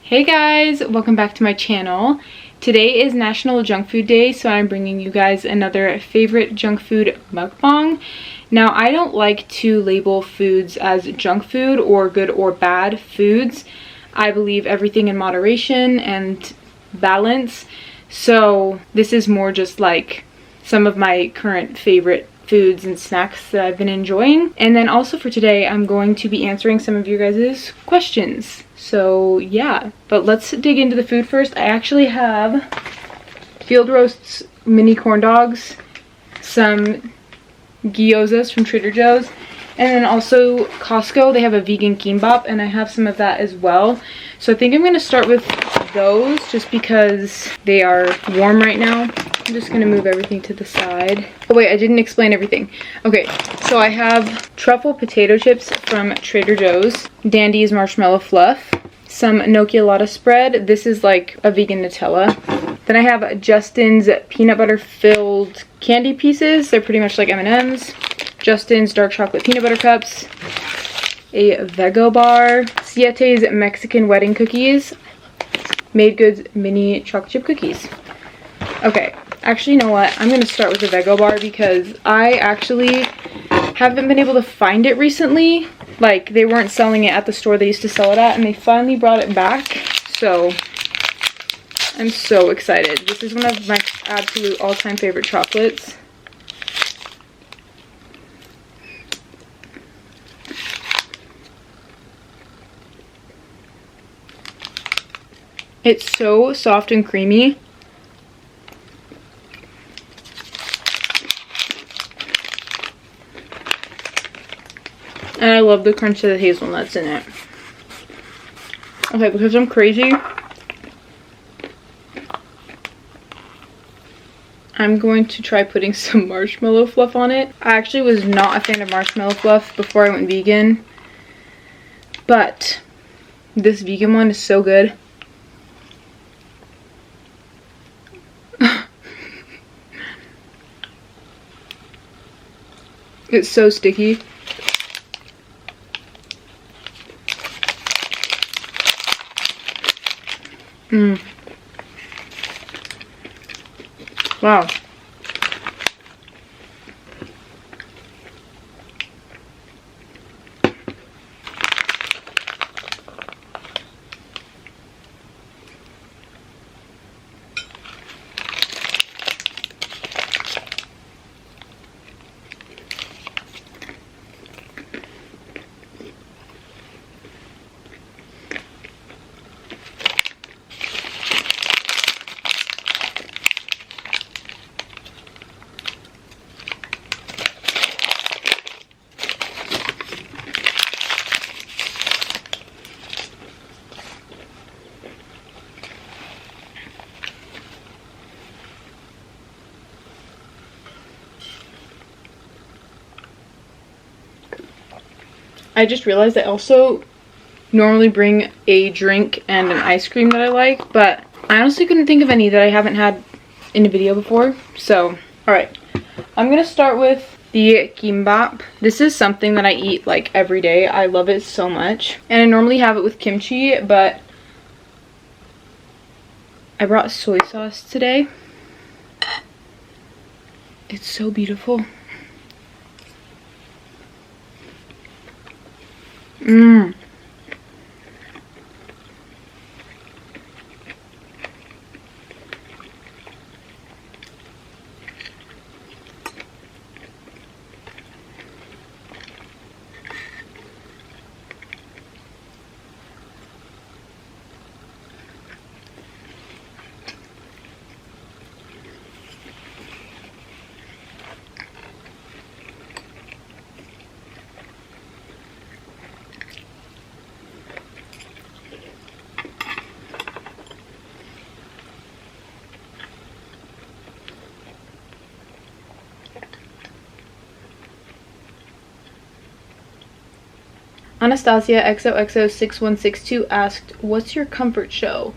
Hey guys, welcome back to my channel. Today is National Junk Food Day, so I'm bringing you guys another favorite junk food mukbang. Now, I don't like to label foods as junk food or good or bad foods. I believe everything in moderation and balance. So this is more just like some of my current favorite foods and snacks that I've been enjoying. And then also for today, I'm going to be answering some of you guys' questions. So yeah, but let's dig into the food first. I actually have Field Roast's mini corn dogs, some gyozas from Trader Joe's, and then also Costco, they have a vegan kimbap, and I have some of that as well. So I think I'm gonna start with those just because they are warm right now. I'm just gonna move everything to the side. Oh wait, I didn't explain everything. Okay, so I have truffle potato chips from Trader Joe's, Dandy's marshmallow fluff, some Nokia spread. This is like a vegan Nutella. Then I have Justin's peanut butter filled candy pieces. They're pretty much like M&Ms. Justin's dark chocolate peanut butter cups, a Vego bar, Siete's Mexican wedding cookies, Made Goods mini chocolate chip cookies. Okay, actually, you know what? I'm going to start with the Vego bar because I actually haven't been able to find it recently. Like, they weren't selling it at the store they used to sell it at, and they finally brought it back. So, I'm so excited. This is one of my absolute all-time favorite chocolates. It's so soft and creamy. And I love the crunch of the hazelnuts in it. Okay, because I'm crazy, I'm going to try putting some marshmallow fluff on it. I actually was not a fan of marshmallow fluff before I went vegan, but this vegan one is so good. It's so sticky. Wow. I just realized I also normally bring a drink and an ice cream that I like, but I honestly couldn't think of any that I haven't had in a video before. So, alright. I'm gonna start with the kimbap. This is something that I eat like every day. I love it so much. And I normally have it with kimchi, but I brought soy sauce today. It's so beautiful. Anastasia XOXO6162 asked, what's your comfort show?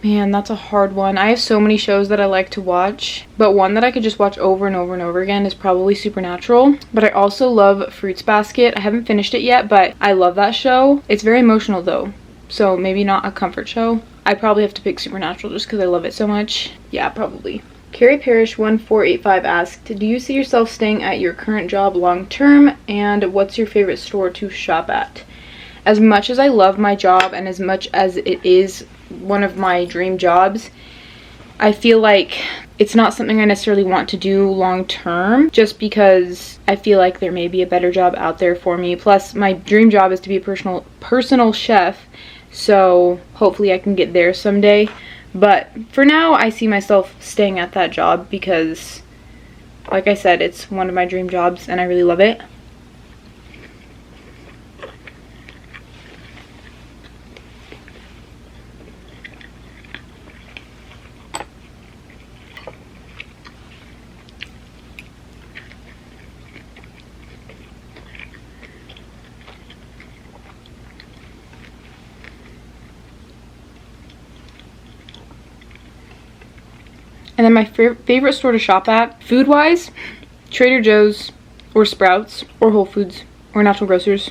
Man, that's a hard one. I have so many shows that I like to watch, but one that I could just watch over and over and over again is probably Supernatural. But I also love Fruits Basket. I haven't finished it yet, but I love that show. It's very emotional though, so maybe not a comfort show. I probably have to pick Supernatural just because I love it so much. Yeah, probably. Carrie Parrish 1485 asked, do you see yourself staying at your current job long term, and what's your favorite store to shop at? As much as I love my job and as much as it is one of my dream jobs, I feel like it's not something I necessarily want to do long term, just because I feel like there may be a better job out there for me. Plus, my dream job is to be a personal chef, so hopefully I can get there someday. But for now, I see myself staying at that job because, like I said, it's one of my dream jobs and I really love it. And then my favorite store to shop at, food-wise, Trader Joe's or Sprouts or Whole Foods or Natural Grocers.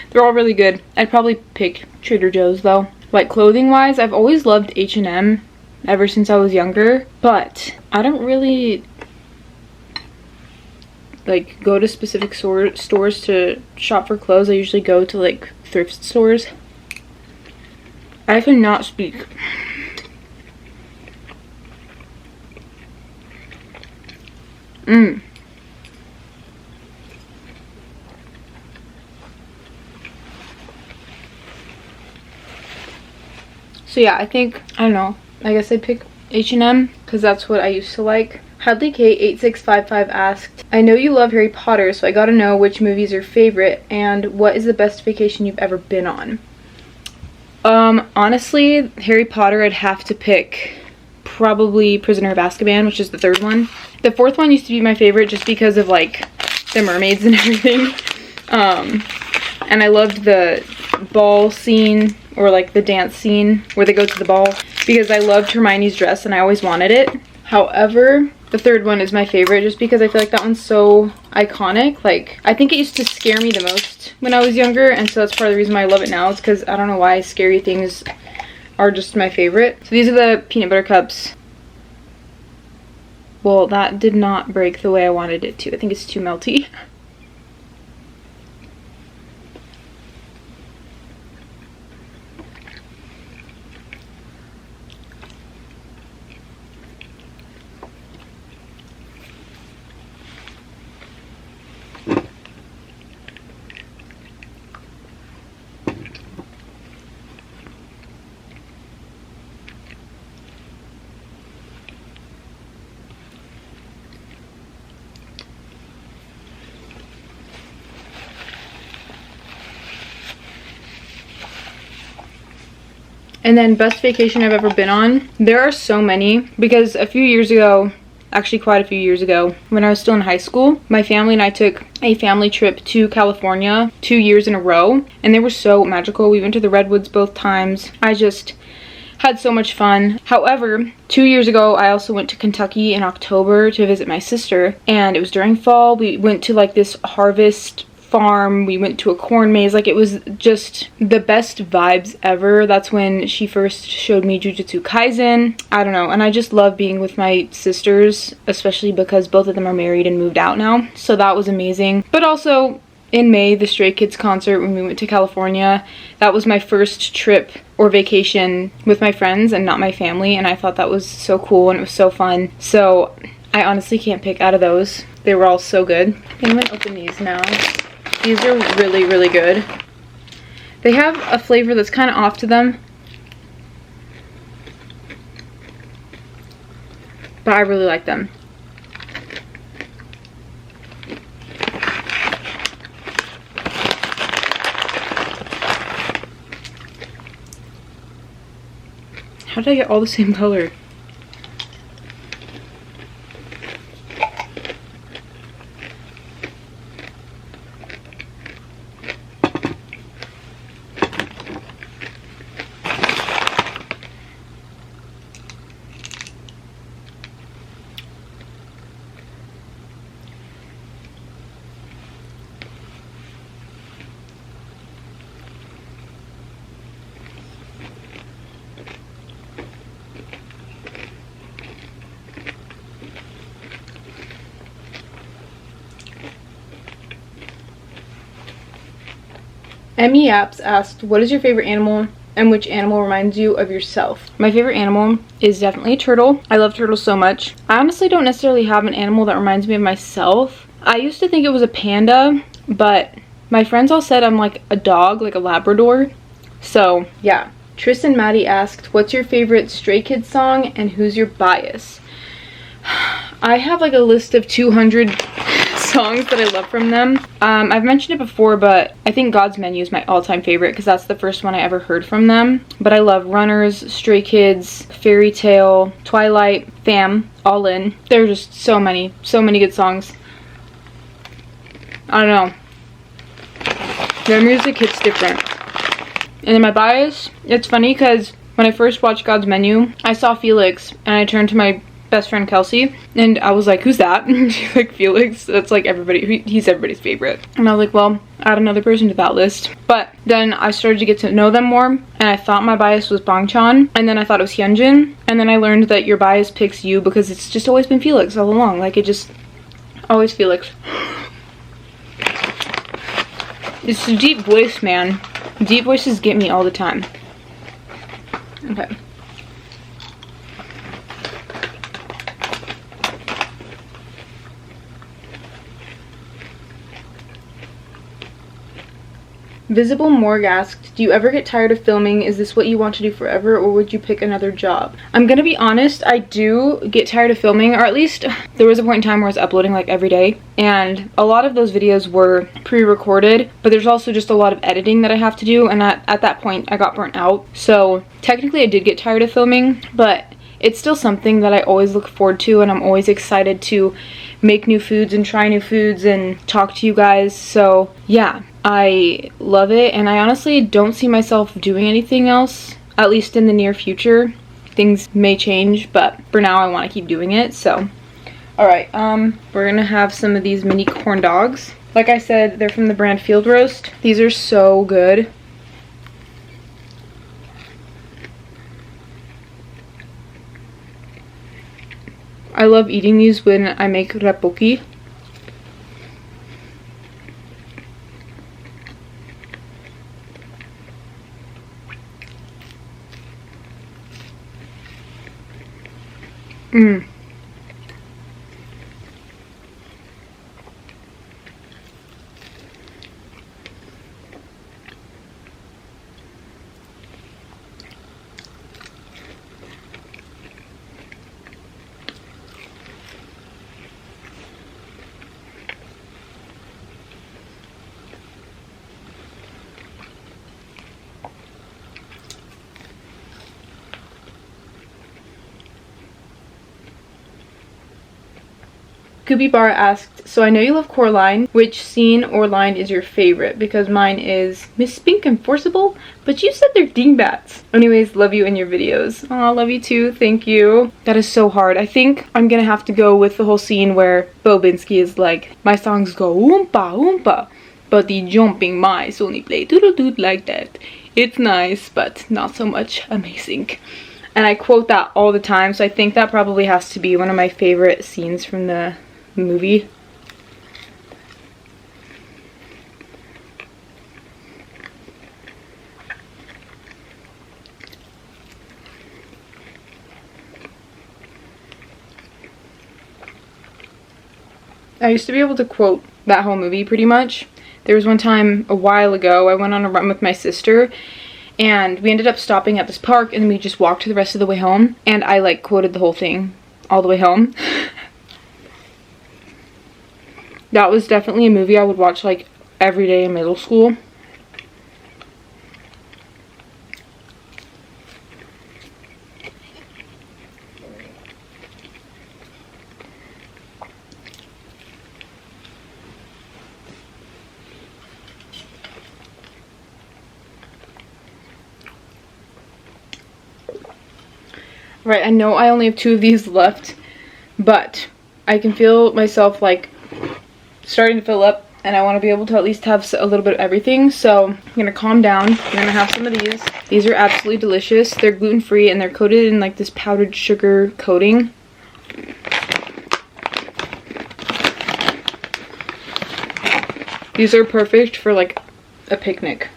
They're all really good. I'd probably pick Trader Joe's though. Like clothing-wise, I've always loved H&M ever since I was younger, but I don't really like go to specific stores to shop for clothes. I usually go to like thrift stores. I cannot speak. So yeah, I don't know, I guess I'd pick H&M because that's what I used to like. Hadley K8655 asked, I know you love Harry Potter, so I gotta know which movie is your favorite and what is the best vacation you've ever been on? Honestly, Harry Potter, I'd have to pick probably Prisoner of Azkaban, which is the third one. The fourth one used to be my favorite just because of like the mermaids and everything. And I loved the ball scene, or like the dance scene where they go to the ball, because I loved Hermione's dress and I always wanted it. However, the third one is my favorite just because I feel like that one's so iconic. Like, I think it used to scare me the most when I was younger, and so that's part of the reason why I love it now, is because I don't know why scary things are just my favorite. So these are the peanut butter cups. Well, that did not break the way I wanted it to. I think it's too melty. And then best vacation I've ever been on. There are so many, because a few years ago, actually quite a few years ago, when I was still in high school, my family and I took a family trip to California 2 years in a row, and they were so magical. We went to the Redwoods both times. I just had so much fun. However, 2 years ago, I also went to Kentucky in October to visit my sister, and it was during fall. We went to like this harvest farm, we went to a corn maze. Like, it was just the best vibes ever. That's when she first showed me Jujutsu Kaisen. I don't know, and I just love being with my sisters, especially because both of them are married and moved out now, so that was amazing. But also in May, the Stray Kids concert when we went to California, that was my first trip or vacation with my friends and not my family, and I thought that was so cool and it was so fun. So I honestly can't pick out of those. They were all so good. I'm gonna open these now. These are really, really good. They have a flavor that's kind of off to them, but I really like them. How did I get all the same color? Emmy Apps asked, what is your favorite animal and which animal reminds you of yourself? My favorite animal is definitely a turtle. I love turtles so much. I honestly don't necessarily have an animal that reminds me of myself. I used to think it was a panda, but my friends all said I'm like a dog, like a Labrador. So yeah. Tristan Maddie asked, what's your favorite Stray Kids song and who's your bias? I have like a list of 200 songs that I love from them. I've mentioned it before, but I think God's Menu is my all-time favorite because that's the first one I ever heard from them. But I love Runners, Stray Kids, Fairy Tale, Twilight, Fam, All In. There are just so many good songs. I don't know. Their music hits different. And then my bias, it's funny because when I first watched God's Menu, I saw Felix and I turned to my best friend Kelsey and I was like, who's that? She's like, Felix. That's like everybody, he's everybody's favorite. And I was like, well, add another person to that list. But then I started to get to know them more and I thought my bias was Bangchan and then I thought it was Hyunjin and then I learned that your bias picks you because it's just always been Felix all along. Like it just, always Felix. It's a deep voice, man. Deep voices get me all the time. Okay. Visible Morg asked, do you ever get tired of filming? Is this what you want to do forever or would you pick another job? I'm gonna be honest, I do get tired of filming, or at least there was a point in time where I was uploading like every day and a lot of those videos were pre-recorded, but there's also just a lot of editing that I have to do and at that point I got burnt out. So technically I did get tired of filming, but it's still something that I always look forward to and I'm always excited to make new foods and try new foods and talk to you guys. So yeah, I love it and I honestly don't see myself doing anything else, at least in the near future. Things may change, but for now I want to keep doing it. So alright, we're gonna have some of these mini corn dogs. Like I said, they're from the brand Field Roast. These are so good. I love eating these when I make rapoki. Kubi Bar asked, so I know you love Coraline. Which scene or line is your favorite? Because mine is Miss Spink and Forcible, but you said they're dingbats. Anyways, love you in your videos. Aw, love you too. Thank you. That is so hard. I think I'm gonna have to go with the whole scene where Bobinski is like, my songs go oompa oompa, but the jumping mice only play doodle-dood like that. It's nice, but not so much amazing. And I quote that all the time, so I think that probably has to be one of my favorite scenes from the movie. I used to be able to quote that whole movie pretty much. There was one time a while ago I went on a run with my sister and we ended up stopping at this park and we just walked the rest of the way home and I like quoted the whole thing all the way home. That was definitely a movie I would watch like every day in middle school. Right, I know I only have 2 of these left, but I can feel myself like starting to fill up and I want to be able to at least have a little bit of everything. So I'm gonna calm down. I'm gonna have some of these. These are absolutely delicious. They're gluten-free and they're coated in like this powdered sugar coating. These are perfect for like a picnic.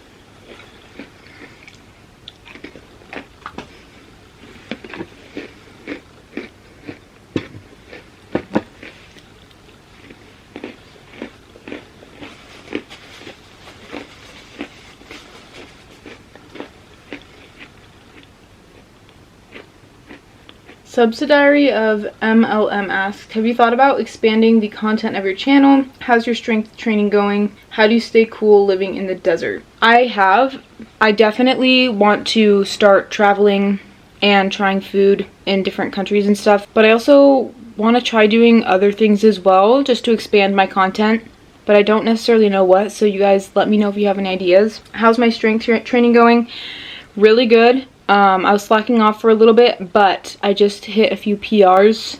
Subsidiary of MLM asks, have you thought about expanding the content of your channel? How's your strength training going? How do you stay cool living in the desert? I have. I definitely want to start traveling and trying food in different countries and stuff, but I also want to try doing other things as well just to expand my content, but I don't necessarily know what, so you guys let me know if you have any ideas. How's my strength training going? Really good. I was slacking off for a little bit, but I just hit a few PRs.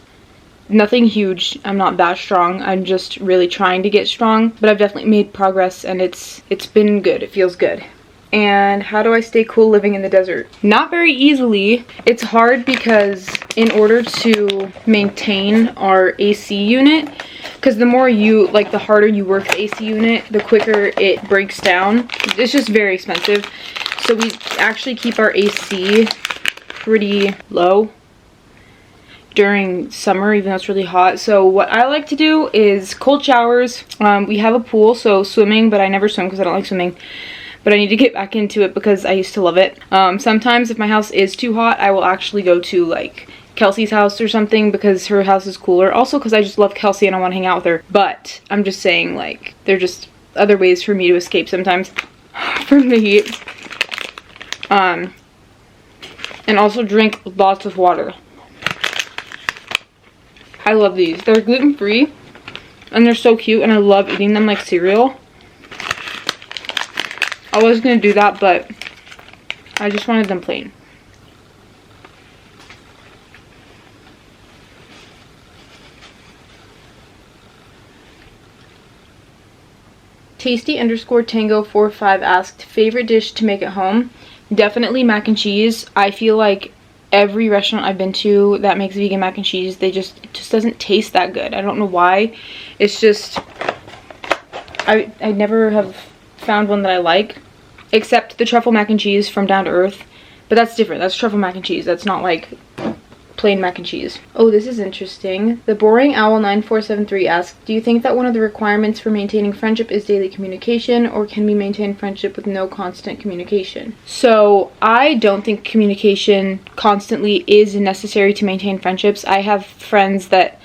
Nothing huge. I'm not that strong. I'm just really trying to get strong, but I've definitely made progress, and it's been good. It feels good. And how do I stay cool living in the desert? Not very easily. It's hard because in order to maintain our AC unit, because the more you, like, the harder you work the AC unit, the quicker it breaks down. It's just very expensive. So we actually keep our AC pretty low during summer, even though it's really hot. So what I like to do is cold showers. We have a pool, so swimming, but I never swim because I don't like swimming. But I need to get back into it because I used to love it. Sometimes if my house is too hot, I will actually go to like Kelsey's house or something because her house is cooler. Also because I just love Kelsey and I want to hang out with her. But I'm just saying, like, there are just other ways for me to escape sometimes from the heat. And also drink lots of water. I love these. They're gluten-free and they're so cute, and I love eating them like cereal. I was gonna do that, but I just wanted them plain. Tasty_tango45 asked, favorite dish to make at home? Definitely mac and cheese. I feel like every restaurant I've been to that makes vegan mac and cheese, it just doesn't taste that good. I don't know why. It's just, I never have found one that I like, except the truffle mac and cheese from Down to Earth. But that's different. That's truffle mac and cheese. That's not like plain mac and cheese. Oh, this is interesting. The Boring Owl 9473 asks, do you think that one of the requirements for maintaining friendship is daily communication, or can we maintain friendship with no constant communication? So I don't think communication constantly is necessary to maintain friendships. I have friends that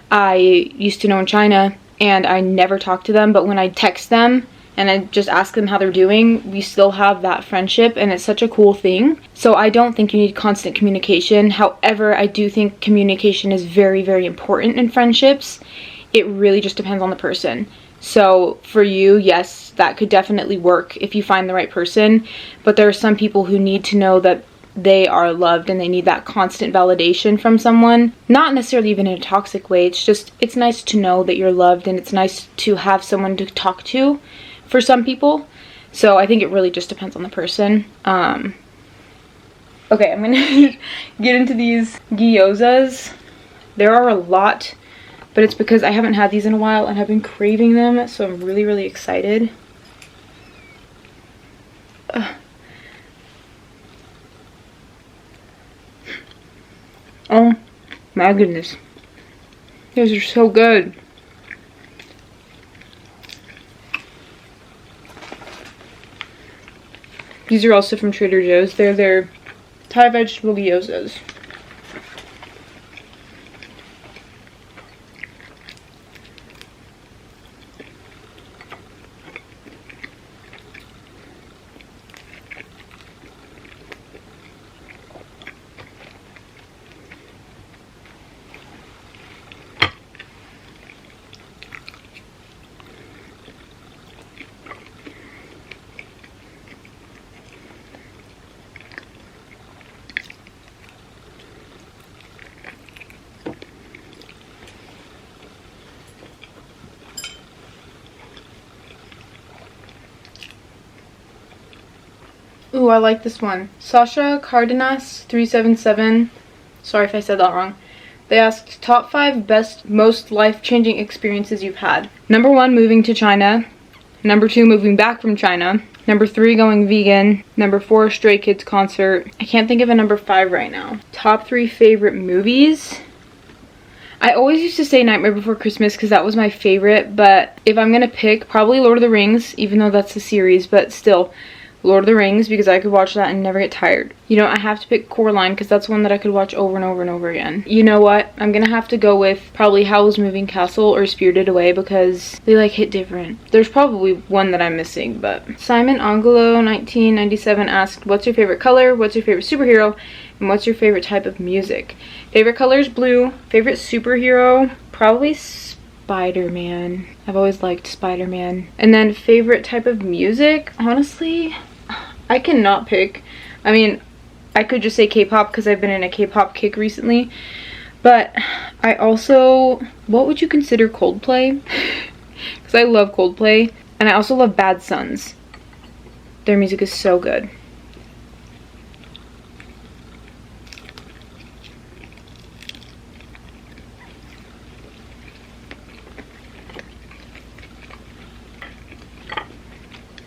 I used to know in China and I never talk to them, but when I text them and I just ask them how they're doing, we still have that friendship, and it's such a cool thing. So I don't think you need constant communication. However, I do think communication is very, very important in friendships. It really just depends on the person. So for you, yes, that could definitely work if you find the right person, but there are some people who need to know that they are loved and they need that constant validation from someone. Not necessarily even in a toxic way. It's just, it's nice to know that you're loved, and it's nice to have someone to talk to for some people. So I think it really just depends on the person. Okay, I'm gonna get into these gyozas. There are a lot, but it's because I haven't had these in a while and I've been craving them, so I'm really, really excited. Oh my goodness. Those are so good. These are also from Trader Joe's. They're their Thai vegetable gyozas. Ooh, I like this one. Sasha Cardenas 377. Sorry if I said that wrong. They asked top 5 best, most life-changing experiences you've had. Number 1, moving to China. Number 2, moving back from China. Number 3, going vegan. Number 4, Stray Kids concert. I can't think of a number 5 right now. Top 3 favorite movies. I always used to say Nightmare Before Christmas because that was my favorite, but if I'm gonna pick, probably Lord of the Rings, even though that's a series, but still. Lord of the Rings, because I could watch that and never get tired. You know, I have to pick Coraline because that's one that I could watch over and over and over again. You know what? I'm gonna have to go with probably Howl's Moving Castle or Spirited Away because they like hit different. There's probably one that I'm missing, but Simon Angelo 1997 asked, what's your favorite color? What's your favorite superhero? And what's your favorite type of music? Favorite color is blue. Favorite superhero? Probably Spider-Man. I've always liked Spider-Man. And then favorite type of music? Honestly, I cannot pick. I mean, I could just say K-pop because I've been in a K-pop kick recently. But I also, what would you consider Coldplay? Because I love Coldplay. And I also love Bad Sons. Their music is so good.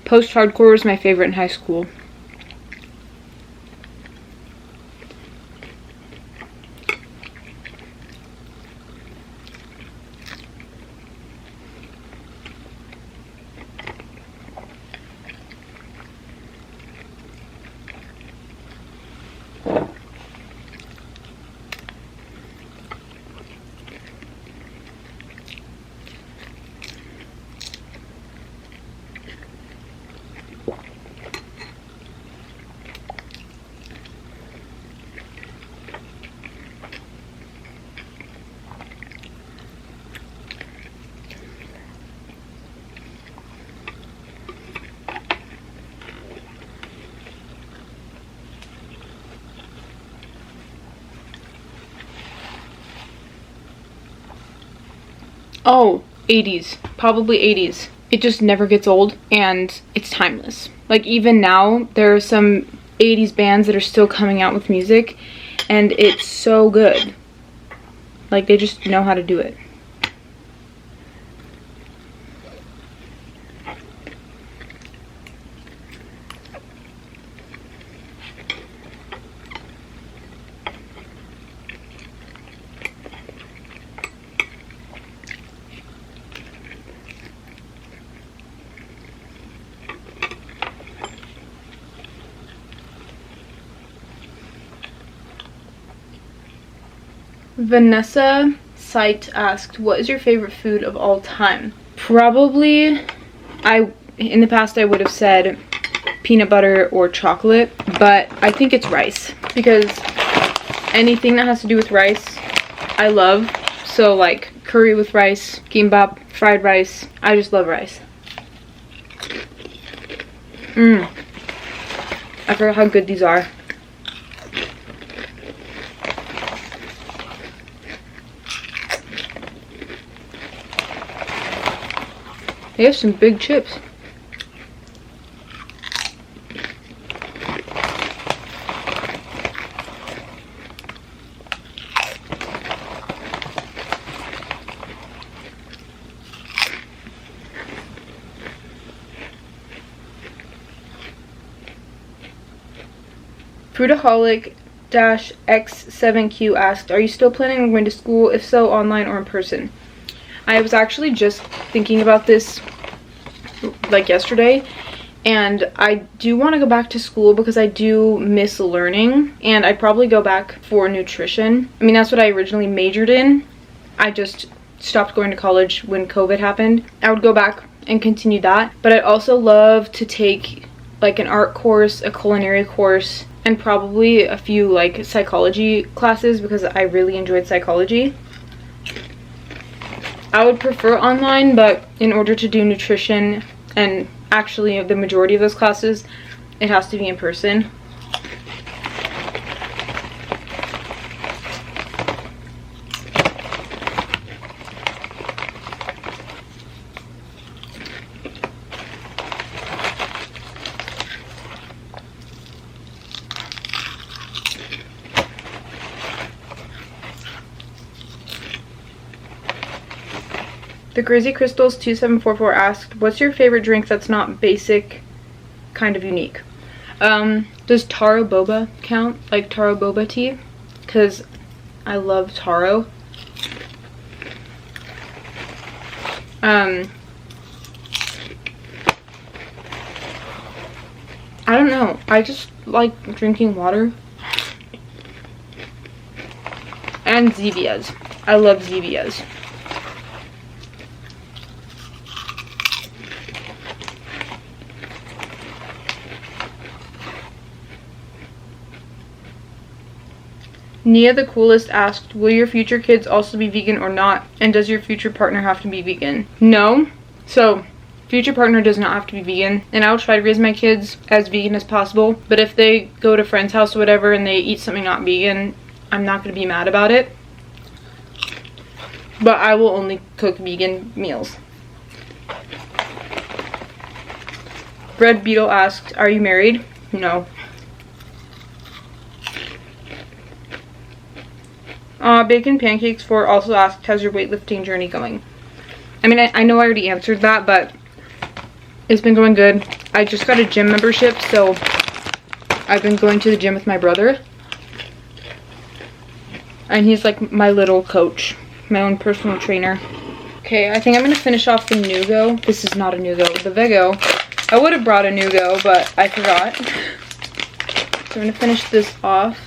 Post-hardcore was my favorite in high school. Oh, 80s. Probably 80s. It just never gets old and it's timeless. Like even now, there are some 80s bands that are still coming out with music and it's so good. Like they just know how to do it. Vanessa Sight asked, what is your favorite food of all time? Probably, in the past I would have said peanut butter or chocolate, but I think it's rice because anything that has to do with rice I love. So like curry with rice, kimbap, fried rice, I just love rice. I forgot how good these are. They have some big chips. Fruitaholic-X7Q asked, are you still planning on going to school? If so, online or in person? I was actually just thinking about this like yesterday, and I do want to go back to school because I do miss learning, and I'd probably go back for nutrition. I mean, that's what I originally majored in. I just stopped going to college when COVID happened. I would go back and continue that, but I'd also love to take like an art course, a culinary course, and probably a few like psychology classes because I really enjoyed psychology. I would prefer online, but in order to do nutrition and actually the majority of those classes, it has to be in person. The Crazy Crystals 2744 asked, what's your favorite drink that's not basic, kind of unique? Does taro boba count? Like taro boba tea? Because I love taro. I don't know. I just like drinking water. And Zevias. I love Zevias. Nia the Coolest asked, will your future kids also be vegan or not? And does your future partner have to be vegan? No. So, future partner does not have to be vegan. And I'll try to raise my kids as vegan as possible. But if they go to a friend's house or whatever and they eat something not vegan, I'm not going to be mad about it. But I will only cook vegan meals. Bread Beetle asked, are you married? No. Bacon Pancakes 4 also asked, how's your weightlifting journey going? I mean, I know I already answered that, but it's been going good. I just got a gym membership, so I've been going to the gym with my brother. And he's like my little coach, my own personal trainer. Okay, I think I'm going to finish off the Nugo. This is not a Nugo, the Vego. I would have brought a Nugo, but I forgot. So I'm going to finish this off.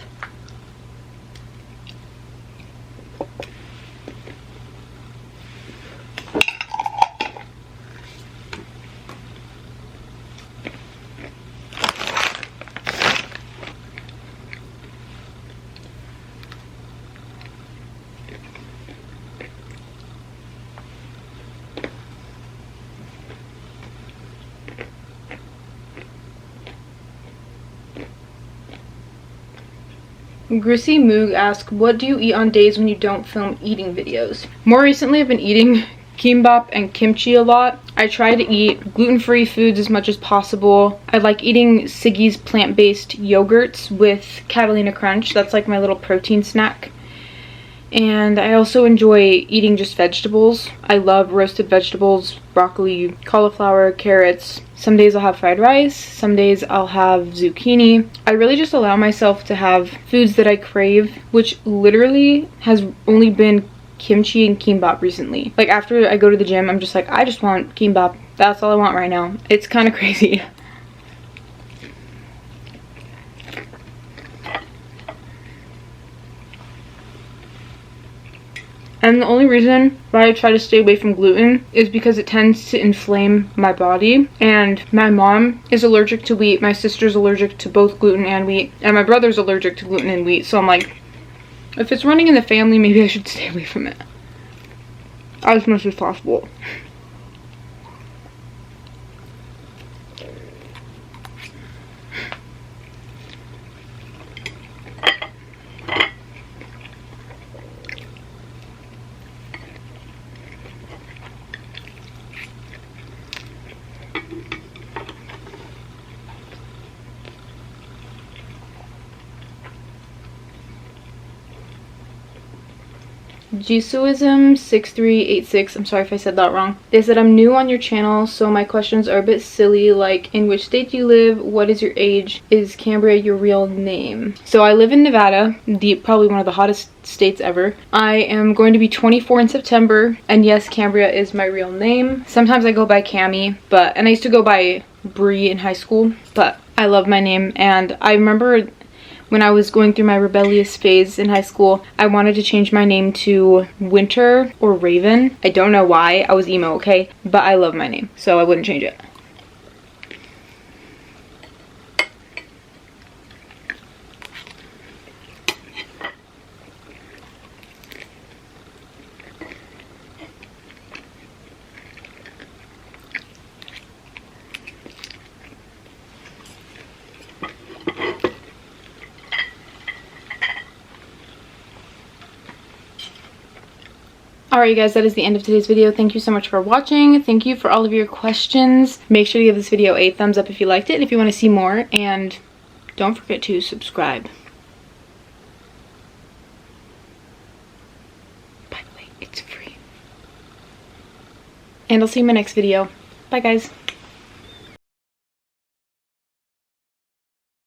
Grissy Moog asked, what do you eat on days when you don't film eating videos? More recently, I've been eating kimbap and kimchi a lot. I try to eat gluten-free foods as much as possible. I like eating Siggy's plant-based yogurts with Catalina Crunch. That's like my little protein snack. And I also enjoy eating just vegetables. I love roasted vegetables, broccoli, cauliflower, carrots. Some days I'll have fried rice, some days I'll have zucchini. I really just allow myself to have foods that I crave, which literally has only been kimchi and kimbap recently. Like after I go to the gym, I'm just like, I just want kimbap. That's all I want right now. It's kind of crazy. And the only reason why I try to stay away from gluten is because it tends to inflame my body. And my mom is allergic to wheat, my sister's allergic to both gluten and wheat, and my brother's allergic to gluten and wheat. So I'm like, if it's running in the family, maybe I should stay away from it as much as possible. Jisuism6386, I'm sorry if I said that wrong. They said, I'm new on your channel, so my questions are a bit silly, like, in which state do you live? What is your age? Is Cambria your real name? So I live in Nevada, probably one of the hottest states ever. I am going to be 24 in September, and yes, Cambria is my real name. Sometimes I go by Cammy, and I used to go by Bree in high school, but I love my name. And I remember when I was going through my rebellious phase in high school, I wanted to change my name to Winter or Raven. I don't know why. I was emo, okay? But I love my name, so I wouldn't change it. Alright guys, that is the end of today's video. Thank you so much for watching. Thank you for all of your questions. Make sure to give this video a thumbs up if you liked it and if you want to see more. And don't forget to subscribe. By the way, it's free. And I'll see you in my next video. Bye guys.